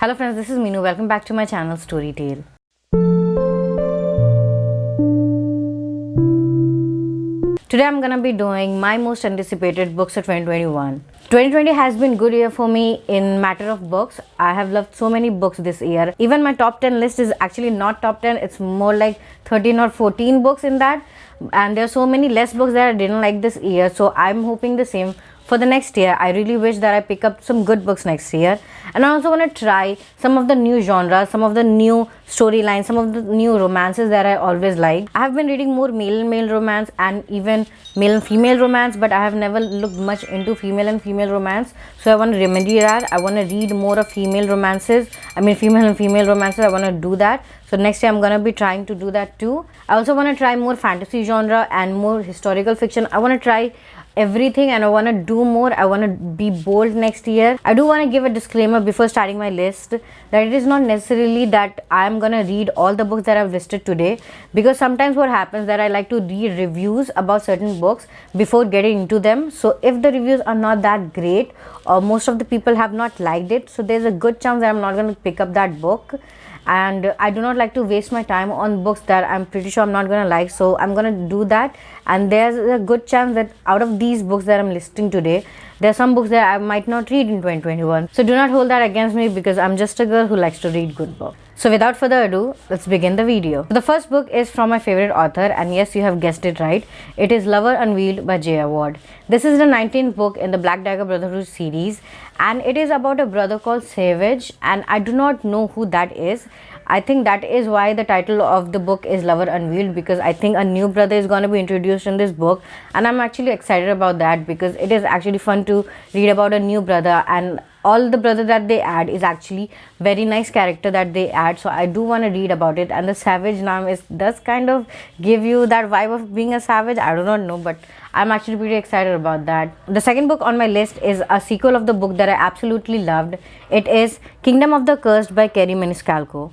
Hello friends, this is Meenu. Welcome back to my channel Storytale. Today I'm gonna be doing my most anticipated books of 2021. 2020 has been good year for me in matter of books. I have loved so many books this year. Even my top 10 list is actually not top 10. It's more like 13 or 14 books in that. And there are so many less books that I didn't like this year. So I'm hoping the same for the next year. I really wish that I pick up some good books next year. And I also want to try some of the new genres, some of the new storylines, some of the new romances that I always like. I have been reading more male and male romance and even male and female romance, but I have never looked much into female and female romance. So I want to remedy that. I want to read more of female romances. Female and female romances. I want to do that. So next year I'm going to be trying to do that too. I also want to try more fantasy genre and more historical fiction. I want to try everything and I want to do more. I want to be bold next year. I do want to give a disclaimer before starting my list that it is not necessarily that I am going to read all the books that I've listed today, because sometimes what happens that I like to read reviews about certain books before getting into them. So if the reviews are not that great or most of the people have not liked it, so there's a good chance that I'm not going to pick up that book. And I do not like to waste my time on books that I'm pretty sure I'm not going to like, so I'm going to do that. And there's a good chance that out of these books that I'm listing today, there are some books that I might not read in 2021. So do not hold that against me, because I'm just a girl who likes to read good books. So without further ado, let's begin the video. So the first book is from my favorite author, and yes, you have guessed it right. It is Lover Unveiled by J.R. Ward. This is the 19th book in the Black Dagger Brotherhood series, and it is about a brother called Savage, and I do not know who that is. I think that is why the title of the book is Lover Unveiled, because I think a new brother is going to be introduced in this book, and I'm actually excited about that because it is actually fun to read about a new brother, and all the brother that they add is actually very nice character that they add. So I do want to read about it, and the Savage name does kind of give you that vibe of being a savage. I do not know, but I'm actually pretty excited about that. The second book on my list is a sequel of the book that I absolutely loved. It is Kingdom of the Cursed by Kerry Maniscalco.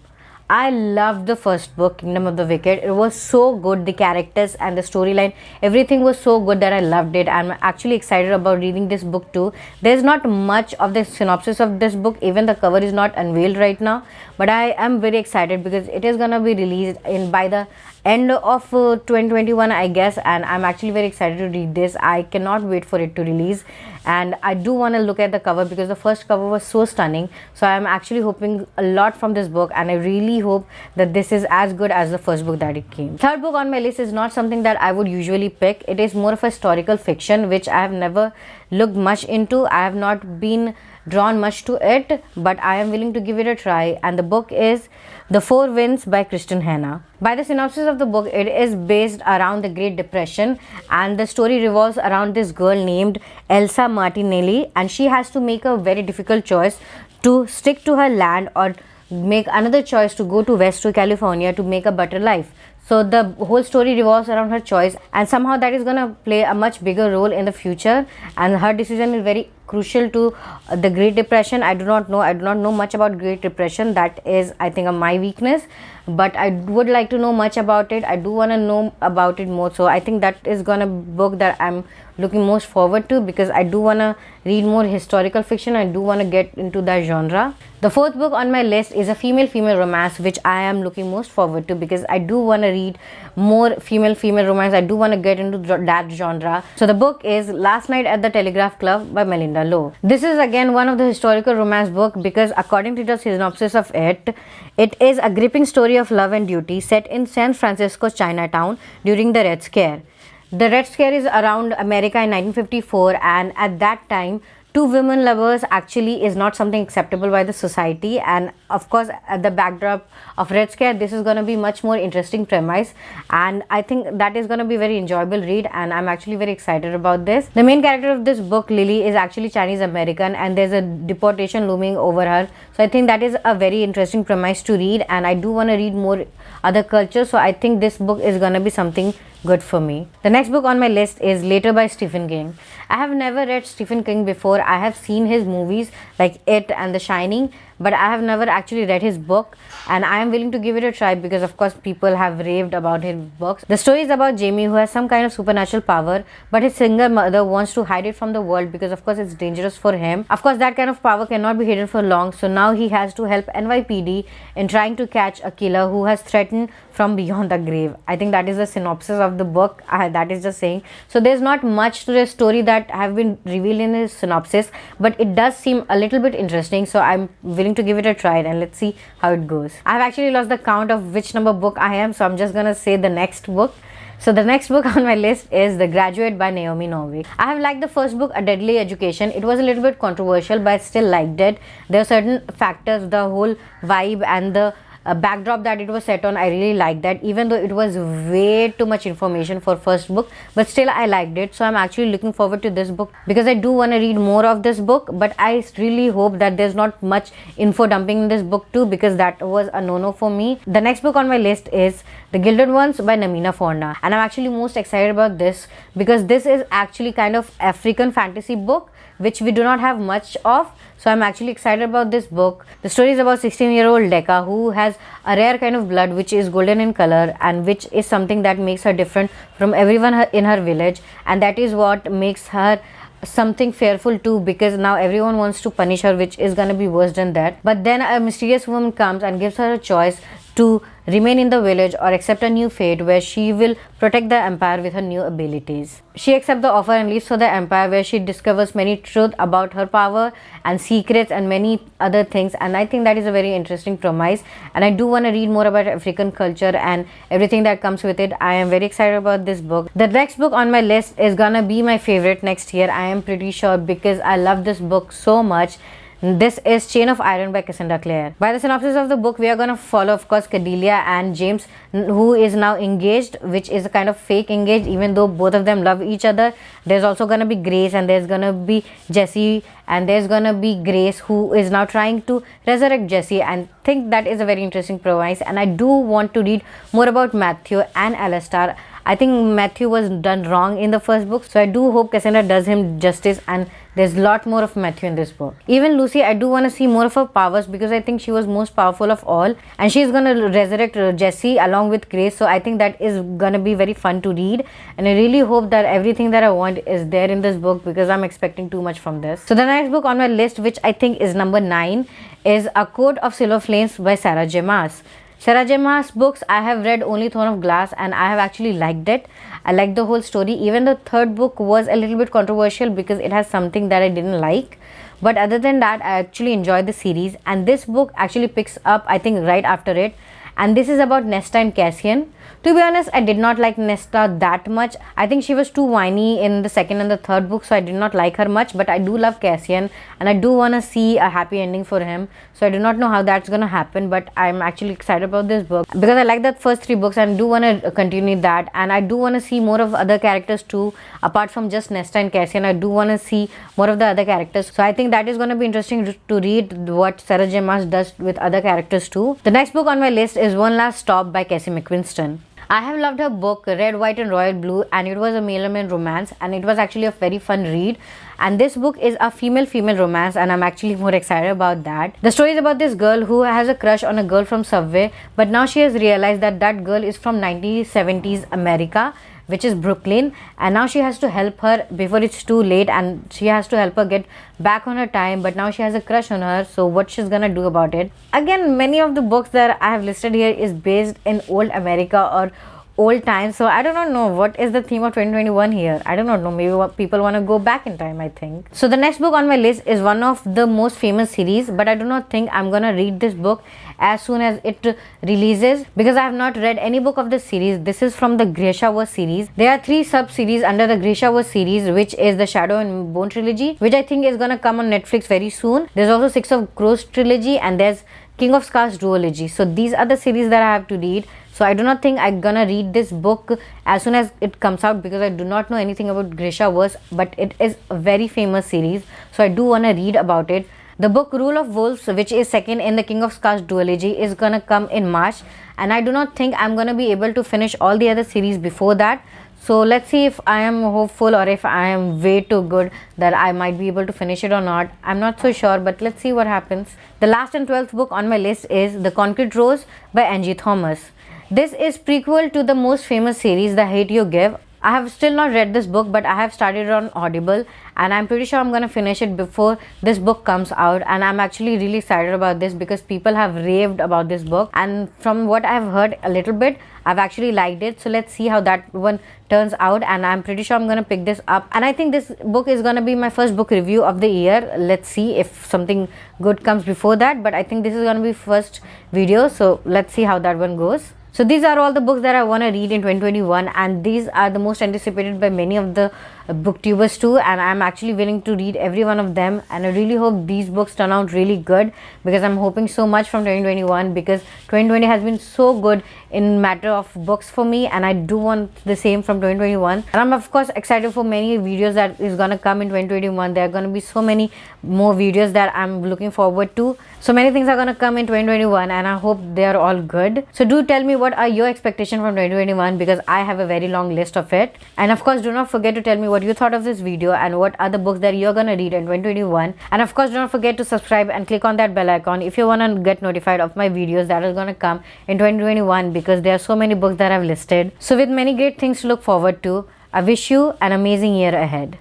I loved the first book, Kingdom of the Wicked. It was so good. The characters and the storyline, everything was so good that I loved it. I'm actually excited about reading this book too. There's not much of the synopsis of this book. Even the cover is not unveiled right now. But I am very excited because it is going to be released by the end of 2021, I guess. And I'm actually very excited to read this. I cannot wait for it to release. And I do want to look at the cover because the first cover was so stunning. So I'm actually hoping a lot from this book, and I really hope that this is as good as the first book that it came. Third book on my list is not something that I would usually pick. It is more of a historical fiction, which I have never looked much into. I have not been drawn much to it, but I am willing to give it a try. And the book is The Four Winds by KRISTIN. By the synopsis of the book, it is based around the Great Depression, and the story revolves around this girl named Elsa Martinelli, and she has to make a very difficult choice to stick to her land or make another choice to go to West to California to make a better life. So the whole story revolves around her choice, and somehow that is going to play a much bigger role in the future, and her decision is very crucial to the Great Depression. I do not know much about Great Depression. That is, I think, my weakness, but I would like to know much about it. I do want to know about it more, so I think that is gonna be a book that I'm looking most forward to, because I do want to read more historical fiction. I do want to get into that genre. The fourth book on my list is a female romance, which I am looking most forward to because I do want to read more female romance. I do want to get into that genre. So the book is Last Night at the Telegraph Club by Melinda Lowe. This is again one of the historical romance book, because according to the synopsis of it, it is a gripping story of love and duty set in San Francisco's Chinatown during the Red Scare. The Red Scare is around America in 1954, and at that time, two women lovers actually is not something acceptable by the society. And of course, at the backdrop of Red Scare, this is going to be much more interesting premise, and I think that is going to be very enjoyable read, and I'm actually very excited about this. The main character of this book, Lily, is actually Chinese American, and there's a deportation looming over her. So I think that is a very interesting premise to read, and I do want to read more other cultures. So I think this book is going to be something good for me. The next book on my list is Later by Stephen King. I have never read Stephen King before. I have seen his movies like It and The Shining, but I have never actually read his book, and I am willing to give it a try because of course people have raved about his books. The story is about Jamie, who has some kind of supernatural power, but his single mother wants to hide it from the world because of course it's dangerous for him. Of course that kind of power cannot be hidden for long, so now he has to help NYPD in trying to catch a killer who has threatened from beyond the grave. I think that is the synopsis of the book. That is just saying. So there's not much to the story that have been revealed in his synopsis, but it does seem a little bit interesting, so I'm willing to give it a try and let's see how it goes. I've actually lost the count of which number book I am, so I'm just gonna say the next book. So the next book on my list is The Graduate by Naomi Novik. I have liked the first book, A Deadly Education. It was a little bit controversial, but I still liked it. There are certain factors, the whole vibe and the backdrop that it was set on, I really liked that, even though it was way too much information for first book, but still I liked it. So I'm actually looking forward to this book because I do want to read more of this book, but I really hope that there's not much info dumping in this book too, because that was a no-no for me. The next book on my list is The Gilded Ones by Namina Forna, and I'm actually most excited about this because this is actually kind of African fantasy book which we do not have much of. So I'm actually excited about this book. The story is about 16-year-old Deka, who has a rare kind of blood which is golden in color, and which is something that makes her different from everyone in her village, and that is what makes her something fearful too, because now everyone wants to punish her, which is gonna be worse than that. But then a mysterious woman comes and gives her a choice to remain in the village or accept a new fate where she will protect the empire with her new abilities. She accepts the offer and leaves for the empire, where she discovers many truths about her power and secrets and many other things, and I think that is a very interesting premise, and I do want to read more about African culture and everything that comes with it. I am very excited about this book. The next book on my list is gonna be my favorite next year, I am pretty sure, because I love this book so much. This is Chain of Iron by Cassandra Clare. By the synopsis of the book, we are going to follow, of course, Cordelia and James, who is now engaged, which is a kind of fake engaged, even though both of them love each other. There's also going to be Grace, and there's going to be Jesse, and there's going to be Grace, who is now trying to resurrect Jesse, and think that is a very interesting premise. And I do want to read more about Matthew and Alistar. I think Matthew was done wrong in the first book, so I do hope Cassandra does him justice, and there's a lot more of Matthew in this book. Even Lucy, I do want to see more of her powers, because I think she was most powerful of all, and she's going to resurrect Jesse along with Grace, so I think that is going to be very fun to read, and I really hope that everything that I want is there in this book, because I'm expecting too much from this. So the next book on my list, which I think is number 9, is A Code of Silver Flames by Sarah J. Maas. Sarah J. Maas books, I have read only Throne of Glass, and I have actually liked it. I liked the whole story. Even the third book was a little bit controversial because it has something that I didn't like. But other than that, I actually enjoyed the series, and this book actually picks up, I think, right after it. And this is about Nesta and Cassian. To be honest, I did not like Nesta that much. I think she was too whiny in the second and the third book, so I did not like her much. But I do love Cassian, and I do want to see a happy ending for him. So I do not know how that's going to happen, but I'm actually excited about this book because I like the first 3 books and do want to continue that. And I do want to see more of other characters too, apart from just Nesta and Cassian. I do want to see more of the other characters. So I think that is going to be interesting to read what Sarah J. Maas does with other characters too. The next book on my list is One Last Stop by Cassie McQuiston. I have loved her book Red, White and Royal Blue, and it was a male-male romance, and it was actually a very fun read. And this book is a female-female romance, and I'm actually more excited about that. The story is about this girl who has a crush on a girl from Subway, but now she has realized that that girl is from 1970s America, which is Brooklyn, and now she has to help her before it's too late, and she has to help her get back on her time. But now she has a crush on her, so what she's gonna do about it? Again, many of the books that I have listed here is based in old America or old times, so I do not know what is the theme of 2021 here. I do not know, maybe people want to go back in time, I think. So the next book on my list is one of the most famous series, but I do not think I'm gonna read this book as soon as it releases, because I have not read any book of this series. This is from the Grishaverse series. There are 3 sub-series under the Grishaverse series, which is the Shadow and Bone trilogy, which I think is gonna come on Netflix very soon. There's also 6 of Crows trilogy, and there's King of Scars duology. So these are the series that I have to read. So I do not think I'm gonna read this book as soon as it comes out, because I do not know anything about Grishaverse, but it is a very famous series, so I do wanna read about it. The book Rule of Wolves, which is second in the King of Scars duology, is gonna come in March, and I do not think I'm gonna be able to finish all the other series before that. So let's see if I am hopeful or if I am way too good that I might be able to finish it or not. I'm not so sure, but let's see what happens. The last and 12th book on my list is The Concrete Rose by Angie Thomas. This is prequel to the most famous series, The Hate You Give. I have still not read this book, but I have started it on Audible, and I'm pretty sure I'm gonna finish it before this book comes out. And I'm actually really excited about this because people have raved about this book, and from what I've heard a little bit, I've actually liked it. So let's see how that one turns out, and I'm pretty sure I'm gonna pick this up. And I think this book is gonna be my first book review of the year. Let's see if something good comes before that, but I think this is gonna be first video, so let's see how that one goes. So these are all the books that I want to read in 2021, and these are the most anticipated by many of the booktubers too, and I'm actually willing to read every one of them, and I really hope these books turn out really good because I'm hoping so much from 2021, because 2020 has been so good in matter of books for me, and I do want the same from 2021. And I'm of course excited for many videos that is gonna come in 2021. There are gonna be so many more videos that I'm looking forward to. So many things are gonna come in 2021, and I hope they are all good. So do tell me what are your expectations from 2021, because I have a very long list of it. And of course do not forget to tell me what you thought of this video and what are the books that you're gonna read in 2021. And of course do not forget to subscribe and click on that bell icon if you wanna get notified of my videos that are gonna come in 2021, because there are so many books that I've listed. So with many great things to look forward to, I wish you an amazing year ahead.